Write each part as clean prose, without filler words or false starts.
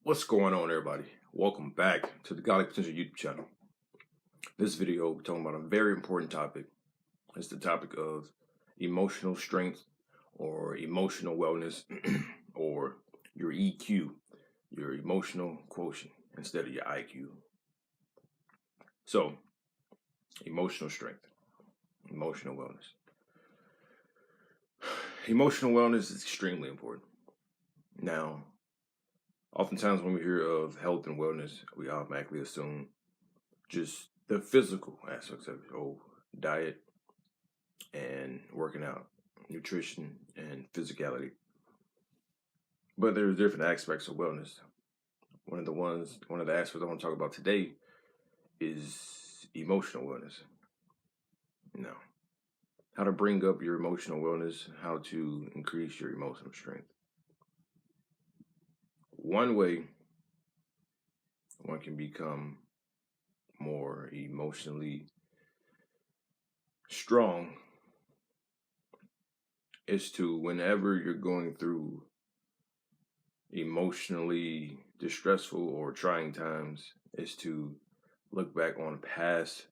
What's going on, everybody? Welcome back to the Godly Potential YouTube channel. This video, we're talking about a very important topic. It's the topic of emotional strength or emotional wellness or your EQ, your emotional quotient, instead of your IQ. So, emotional strength, emotional wellness. Emotional wellness is extremely important. Now, oftentimes when we hear of health and wellness, we automatically assume just the physical aspects of it. Oh, diet and working out, nutrition and physicality. But there's different aspects of wellness. One of the aspects I want to talk about today is emotional wellness. Now, how to bring up your emotional wellness, how to increase your emotional strength. One way one can become more emotionally strong is to, whenever you're going through emotionally distressful or trying times, is to look back on past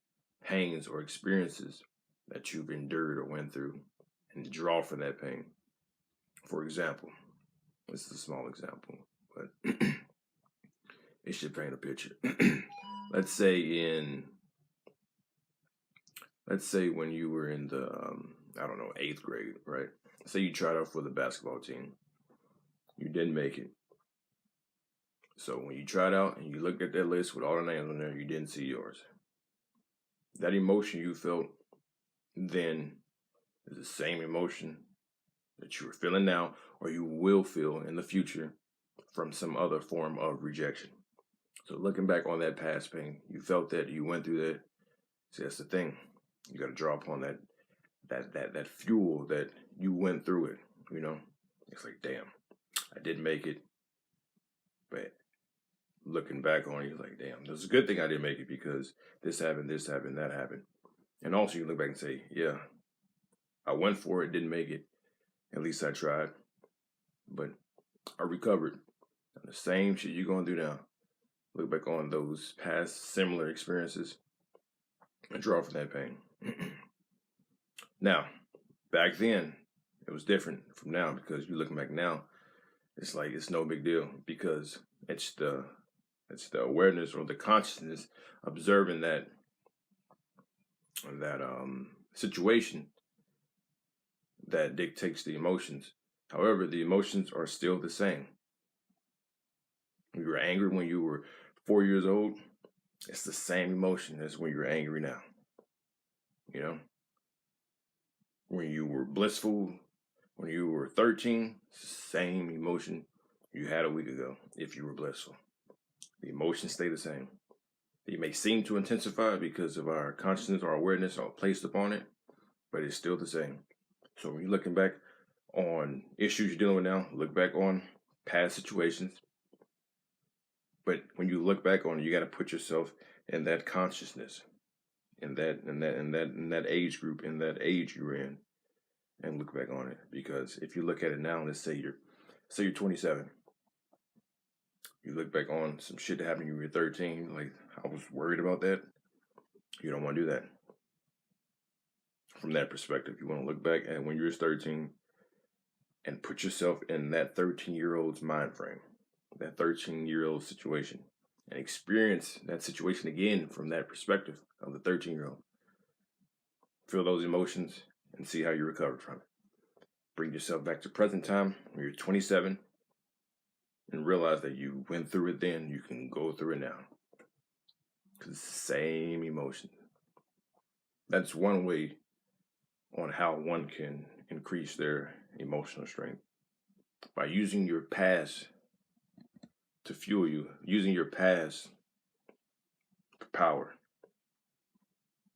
pains or experiences that you've endured or went through and draw from that pain. For example, this is a small example, but it should paint a picture. Let's say when you were in the, 8th grade, right? Say you tried out for the basketball team. You didn't make it. So when you tried out and you looked at that list with all the names on there, you didn't see yours. That emotion you felt then is the same emotion that you were feeling now, or you will feel in the future from some other form of rejection. So looking back on that past pain, you felt that, you went through that. See, that's the thing. You got to draw upon that fuel that you went through it. You know, it's like, damn, I didn't make it, but looking back on it, you're like, damn, it's a good thing I didn't make it because this happened, that happened. And also you look back and say, yeah, I went for it, didn't make it. At least I tried. But I recovered. And the same shit you're going to do now. Look back on those past similar experiences and draw from that pain. Now, back then, it was different from now because you're looking back now, it's like it's no big deal because it's the awareness or the consciousness observing that situation that dictates the emotions. However, the emotions are still the same. You were angry when you were 4 years old. It's the same emotion as when you're angry now. You know, when you were blissful, when you were 13, it's the same emotion you had a week ago if you were blissful. The emotions stay the same. They may seem to intensify because of our consciousness or awareness are placed upon it, but it's still the same. So when you're looking back on issues you're dealing with now, look back on past situations. But when you look back on it, you got to put yourself in that consciousness, in that age group, in that age you're in, and look back on it. Because if you look at it now, let's say you're 27. You look back on some shit that happened when you were 13, like, I was worried about that. You don't want to do that. From that perspective, you want to look back at when you were 13 and put yourself in that 13-year-old's mind frame, that 13-year-old situation, and experience that situation again from that perspective of the 13-year-old. Feel those emotions and see how you recovered from it. Bring yourself back to present time when you're 27 and realize that you went through it then, you can go through it now. Because it's the same emotion. That's one way on how one can increase their emotional strength. By using your past to fuel you, using your past for power.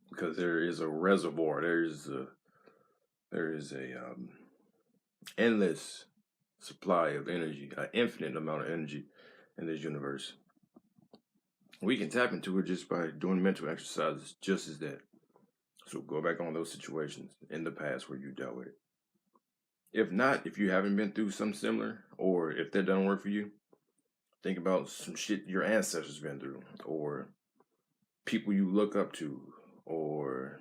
Because there is a reservoir, there is a endless supply of energy, an infinite amount of energy in this universe. We can tap into it just by doing mental exercises, just as that. So go back on those situations in the past where you dealt with it. If not, if you haven't been through something similar, or if that doesn't work for you, Think about some shit your ancestors been through, or people you look up to, or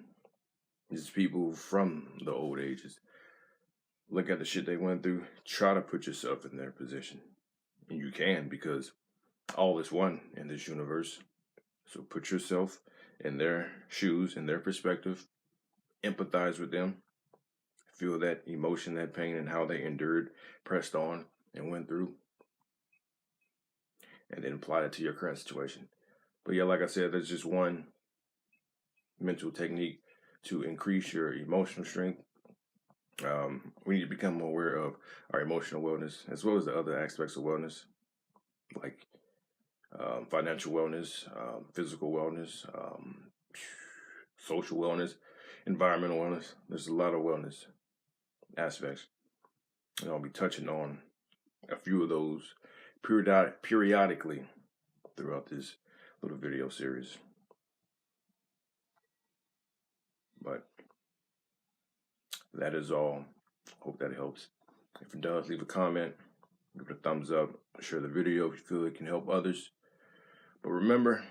just people from the old ages. Look at the shit they went through. Try to put yourself in their position. And you can, because all is one in this universe. So put yourself in their shoes, in their perspective. Empathize with them. Feel that emotion, that pain, and how they endured, pressed on, and went through. And then apply it to your current situation. But yeah, like I said, there's just one mental technique to increase your emotional strength. We need to become more aware of our emotional wellness as well as the other aspects of wellness, like financial wellness, physical wellness, social wellness, environmental wellness. There's a lot of wellness aspects, and I'll be touching on a few of those periodically throughout this little video series. But that is all. Hope that helps. If it does, leave a comment, give it a thumbs up, share the video if you feel it can help others. But remember,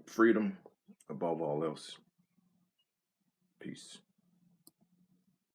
freedom above all else. Peace.